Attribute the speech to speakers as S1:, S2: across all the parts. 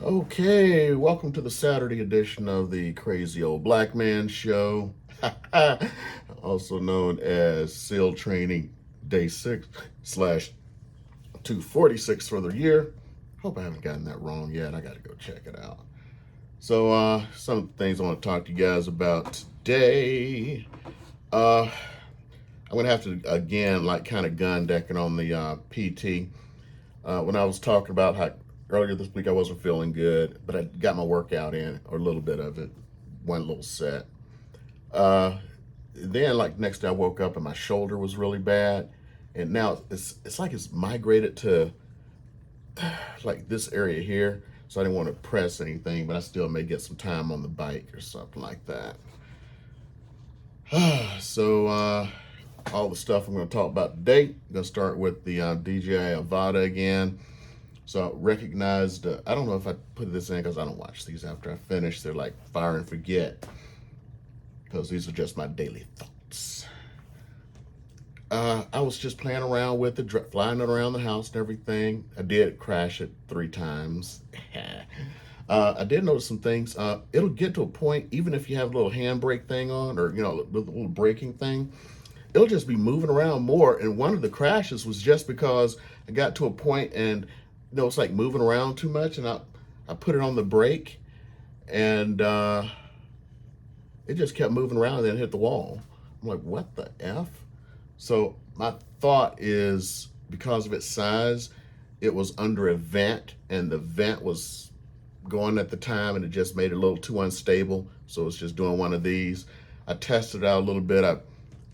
S1: Okay, welcome to the Saturday edition of the Crazy Old Black Man Show, also known as SEAL Training Day 6 slash 246 for the year. Hope I haven't gotten that wrong yet. I got to go check it out. So, some things I want to talk to you guys about today. Uh, I'm going to have to, again, like kind of gun decking on the PT. When I was talking about how earlier this week I wasn't feeling good, but I got my workout in, or a little bit of it, one little set. Uh, then, like next day, I woke up and my shoulder was really bad, and now it's like it's migrated to like this area here. So I didn't want to press anything, but I still may get some time on the bike or something like that. So all the stuff I'm going to talk about today. I'm going to start with the DJI Avata again. So I recognized, I don't know if I put this in because I don't watch these after I finish. They're like fire and forget because these are just my daily thoughts. I was just playing around with it, flying it around the house and everything. I did crash it 3 times. I did notice some things. It'll get to a point, even if you have a little handbrake thing on or, a little braking thing, it'll just be moving around more. And one of the crashes was just because I got to a point and it's like moving around too much, and I put it on the brake, and it just kept moving around and then hit the wall. I'm like, what the F? So my thought is because of its size, it was under a vent, and the vent was going at the time, and it just made it a little too unstable. So it's just doing one of these. I tested it out a little bit.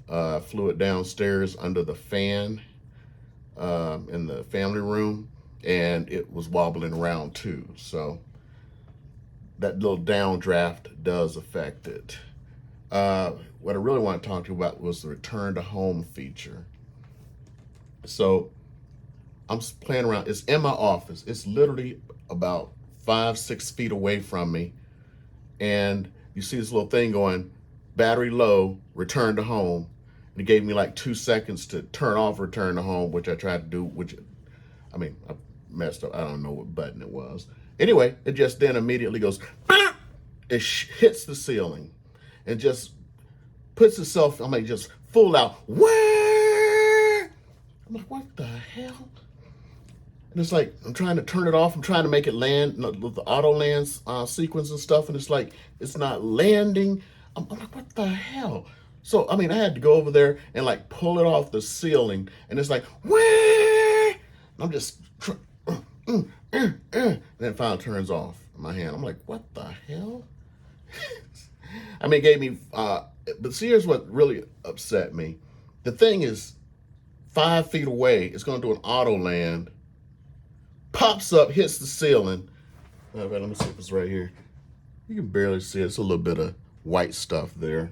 S1: I flew it downstairs under the fan in the family room, and it was wobbling around too. So that little downdraft does affect it. What I really want to talk to you about was the return to home feature. So I'm playing around. It's in my office. It's literally about 5-6 feet away from me. And you see this little thing going, battery low, return to home. And it gave me like 2 seconds to turn off return to home, which I tried to do, I messed up. I don't know what button it was. Anyway, it just then immediately goes, it hits the ceiling and just puts itself, just full out. Where? I'm like, what the hell? And it's like, I'm trying to turn it off. I'm trying to make it land, the auto land sequence and stuff. And it's like, it's not landing. I'm like, what the hell? So, I had to go over there and like pull it off the ceiling. And it's like, where? I'm just, and then it finally turns off in my hand. I'm like, what the hell? It gave me, but see, here's what really upset me. The thing is 5 feet away. It's going to do an auto land, pops up, hits the ceiling. All right, let me see if it's right here. You can barely see it. It's a little bit of white stuff there.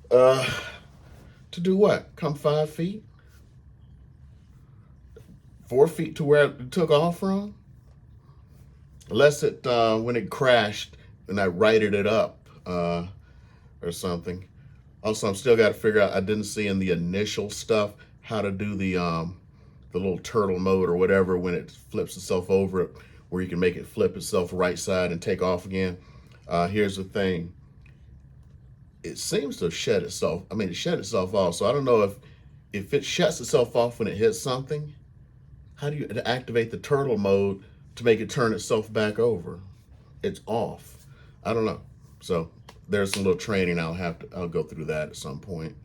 S1: To do what? Come 5 feet? 4 feet to where it took off from? Unless when it crashed and I righted it up or something. Also, I'm still got to figure out, I didn't see in the initial stuff how to do the little turtle mode or whatever when it flips itself over, where you can make it flip itself right side and take off again. Here's the thing. It seems to shed itself. It shed itself off. So I don't know if it shuts itself off when it hits something. How do you activate the turtle mode to make it turn itself back over? It's off. I don't know. So there's some little training. I'll go through that at some point.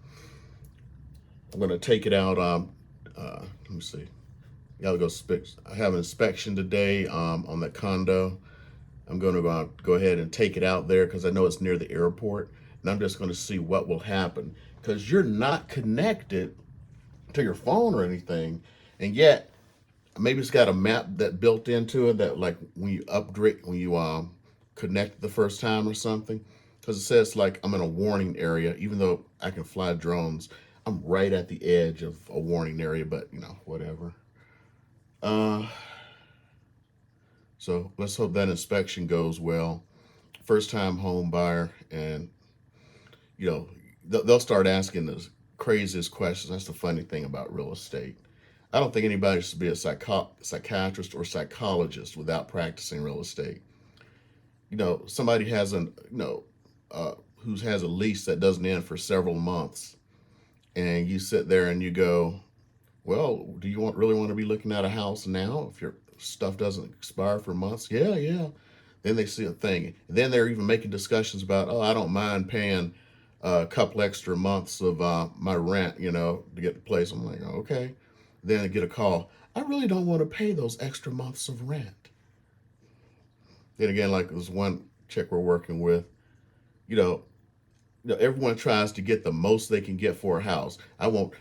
S1: I'm gonna take it out. Let me see. Gotta go. I have an inspection today on that condo. I'm gonna go ahead and take it out there because I know it's near the airport, and I'm just gonna see what will happen because you're not connected to your phone or anything, and yet maybe it's got a map that built into it that like when you upgrade, when you connect the first time or something, because it says like I'm in a warning area, even though I can fly drones. I'm right at the edge of a warning area, but whatever. Uh, so let's hope that inspection goes well. First time home buyer, and they'll start asking the craziest questions. That's the funny thing about real estate. I don't think anybody should be a psychiatrist or psychologist without practicing real estate. Somebody has who has a lease that doesn't end for several months, and you sit there and you go, well, do you really want to be looking at a house now if your stuff doesn't expire for months? Yeah, yeah. Then they see a thing. Then they're even making discussions about, oh, I don't mind paying a couple extra months of my rent, to get the place. I'm like, okay. Then I get a call. I really don't want to pay those extra months of rent. Then again, like this one chick we're working with, you know, everyone tries to get the most they can get for a house. I want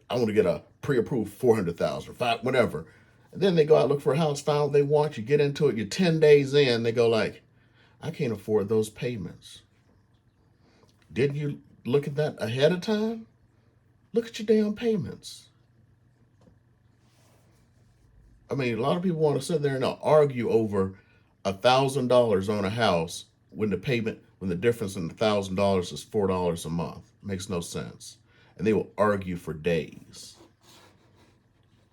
S1: to get a pre-approved 400,000, five, whatever. And then they go out look for a house, find what they want. You get into it. You're 10 days in. They go like, I can't afford those payments. Didn't you look at that ahead of time? Look at your damn payments. I mean, a lot of people want to sit there and argue over $1,000 on a house when the difference in $1,000 is $4 a month. Makes no sense. And they will argue for days.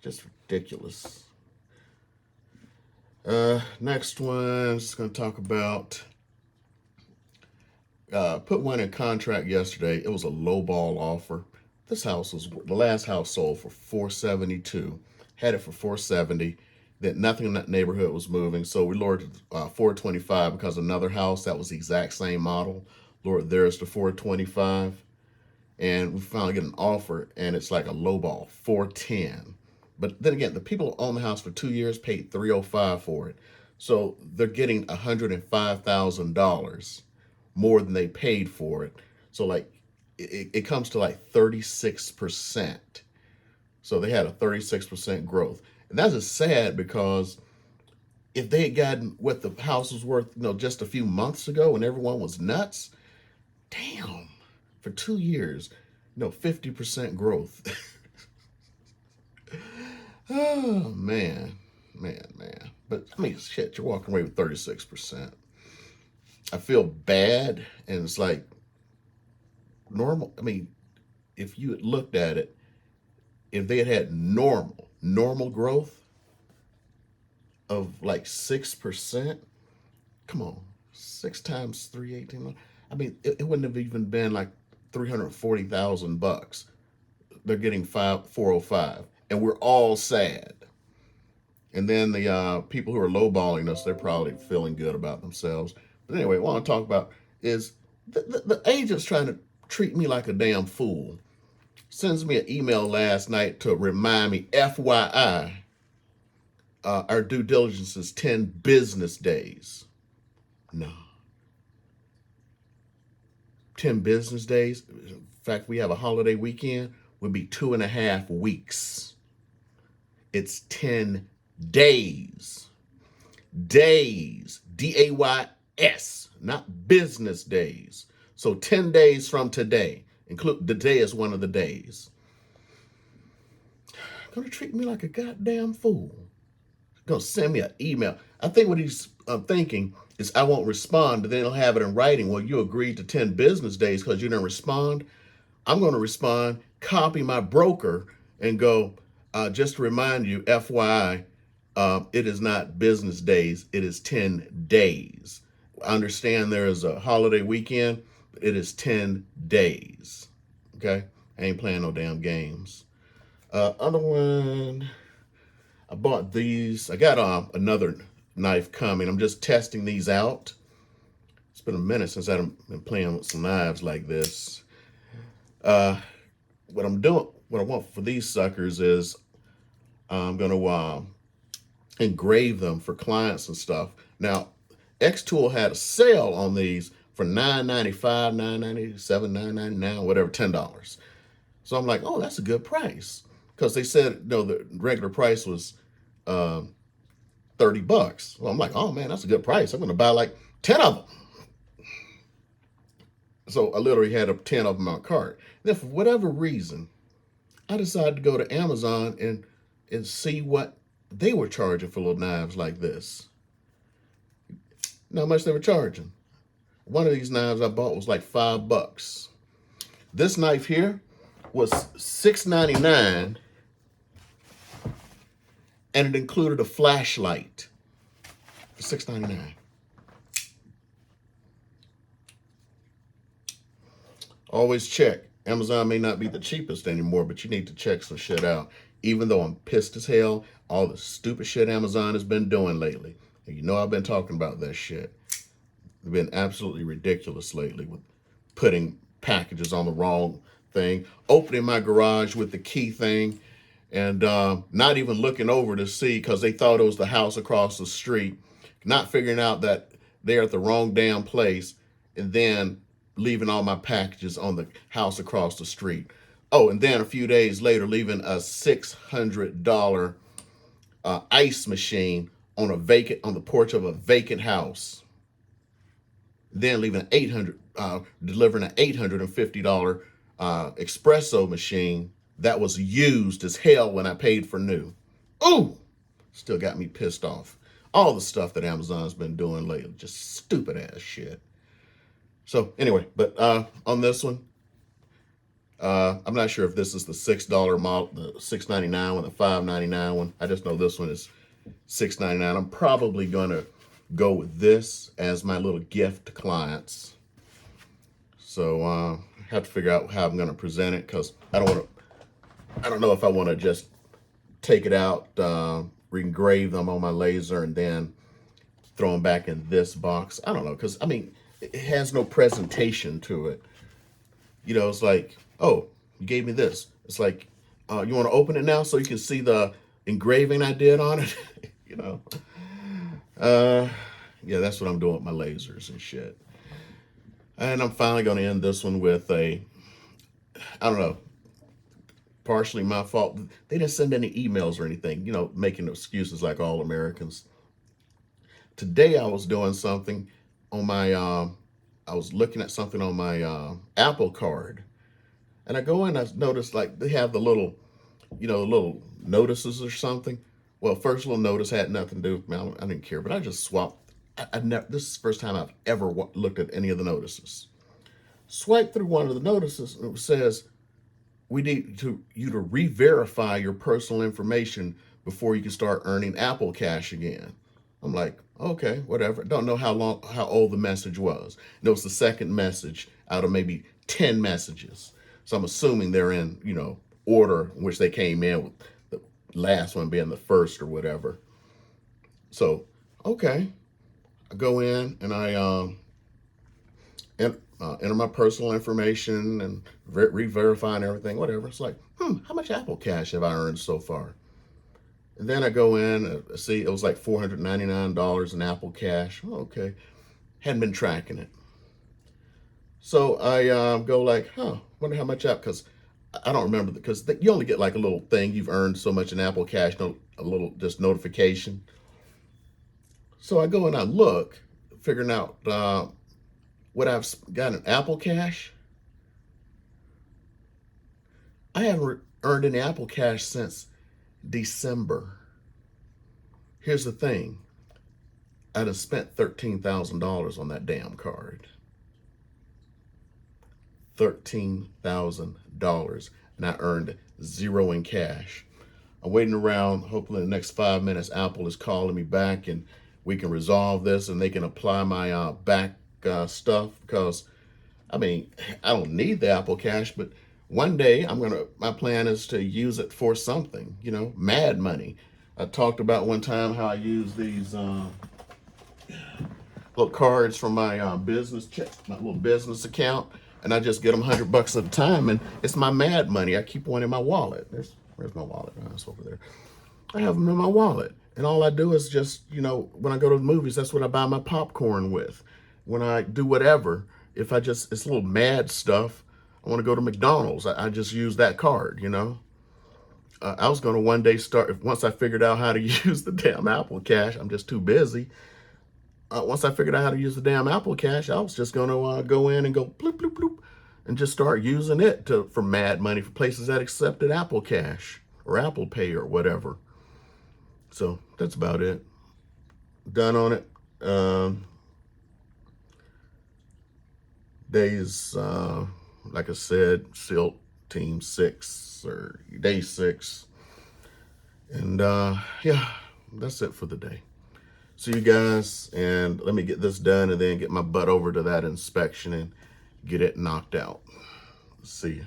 S1: Just ridiculous. Next one, I'm just going to talk about, put one in contract yesterday. It was a lowball offer. The last house sold for $472. Had it for $470. That nothing in that neighborhood was moving, so we lowered it to $425 because another house that was the exact same model lowered theirs to $425, and we finally get an offer, and it's like a lowball $410. But then again, the people who own the house for 2 years paid $305 for it, so they're getting $105,000 more than they paid for it. So like it comes to like 36%. So they had a 36% growth. And that's just sad because if they had gotten what the house was worth, just a few months ago when everyone was nuts, damn, for 2 years, 50% growth. Oh, man. But I mean, shit, you're walking away with 36%. I feel bad, and it's like normal. I mean, if you had looked at it, if they had normal growth of like 6%, come on, 6 times 318. I mean, it wouldn't have even been like $340,000. They're getting 405, and we're all sad. And then the people who are lowballing us, they're probably feeling good about themselves. But anyway, what I want to talk about is the agent's trying to treat me like a damn fool. Sends me an email last night to remind me, FYI, our due diligence is 10 business days. No. 10 business days. In fact, we have a holiday weekend, would be 2.5 weeks. It's 10 days. Days. DAYS, not business days. So 10 days from today. Include the day is one of the days. Gonna treat me like a goddamn fool. Gonna send me an email. I think what he's thinking is I won't respond, but then he'll have it in writing. Well, you agreed to 10 business days because you didn't respond. I'm gonna respond, copy my broker, and go, just to remind you, FYI, it is not business days, it is 10 days. I understand there is a holiday weekend. It is 10 days. Okay? I ain't playing no damn games. Other one, I bought these. I got another knife coming. I'm just testing these out. It's been a minute since I've been playing with some knives like this. What I want for these suckers is I'm going to engrave them for clients and stuff. Now, Xtool had a sale on these for $9.95, $9.97, $9.99, whatever, $10. So I'm like, oh, that's a good price. Because they said, the regular price was $30. So I'm like, oh man, that's a good price. I'm going to buy like 10 of them. So I literally had 10 of them on my cart. Then for whatever reason, I decided to go to Amazon and see what they were charging for little knives like this. You know how much they were charging? One of these knives I bought was like $5. This knife here was $6.99. and it included a flashlight for $6.99. Always check. Amazon may not be the cheapest anymore, but you need to check some shit out. Even though I'm pissed as hell, all the stupid shit Amazon has been doing lately. And you know I've been talking about that shit. They've been absolutely ridiculous lately with putting packages on the wrong thing, opening my garage with the key thing, and not even looking over to see because they thought it was the house across the street, not figuring out that they're at the wrong damn place, and then leaving all my packages on the house across the street. Oh, and then a few days later, leaving a $600 ice machine on the porch of a vacant house. Then leaving delivering an $850 espresso machine that was used as hell when I paid for new. Ooh, still got me pissed off. All the stuff that Amazon's been doing lately, just stupid ass shit. So anyway, but on this one, I'm not sure if this is the $6 model, the $6.99 one, the $5.99 one. I just know this one is $6.99. I'm probably gonna go with this as my little gift to clients. So I have to figure out how I'm gonna present it because I don't know if I want to just take it out, engrave them on my laser, and then throw them back in this box. I don't know, because I mean, it has no presentation to it. You know, it's like, oh, you gave me this. It's like, you want to open it now so you can see the engraving I did on it? You know? Yeah, that's what I'm doing with my lasers and shit. And I'm finally going to end this one with I don't know, partially my fault. They didn't send any emails or anything, you know, making excuses like all Americans. Today I was doing something on my, I was looking at something on my Apple Card. And I go in, I noticed like they have the little, you know, little notices or something. Well, first little notice had nothing to do with me. I didn't care, but I just swapped. This is the first time I've ever looked at any of the notices. Swipe through one of the notices and it says, we need you to re-verify your personal information before you can start earning Apple Cash again. I'm like, okay, whatever. Don't know how old the message was. And it was the second message out of maybe 10 messages. So I'm assuming they're in, you know, order in which they came in, with the last one being the first or whatever. So, okay. I go in and I enter my personal information and re-verify and everything, whatever. It's like, how much Apple Cash have I earned so far? And then I go in, see, it was like $499 in Apple Cash. Oh, okay. Hadn't been tracking it. So I go like, wonder how much up, because I don't remember, because you only get like a little thing, you've earned so much in Apple Cash, a little just notification. So I go and I look, figuring out what I've got in Apple Cash. I haven't earned any Apple Cash since December. Here's the thing. I'd have spent $13,000 on that damn card. $13,000, and I earned zero in cash. I'm waiting around. Hopefully in the next 5 minutes, Apple is calling me back and we can resolve this and they can apply my back stuff, because I mean, I don't need the Apple Cash, but one day my plan is to use it for something, you know, mad money. I talked about one time how I use these little cards from my business check, my little business account, and I just get them $100 at a time, and it's my mad money. I keep one in my wallet. Where's my wallet? Oh, it's over there. I have them in my wallet, and all I do is just, you know, when I go to the movies, that's what I buy my popcorn with. When I do whatever, if it's a little mad stuff, I want to go to McDonald's, I just use that card, you know. I was going to one day once I figured out how to use the damn Apple Cash. I'm just too busy. Once I figured out how to use the damn Apple Cash, I was just going to go in and go bloop, bloop, bloop, and just start using it for mad money for places that accepted Apple Cash or Apple Pay or whatever. So that's about it. Done on it. Days, like I said, SEAL Team 6 or Day 6. And yeah, that's it for the day. See you guys, and let me get this done and then get my butt over to that inspection and get it knocked out. See you.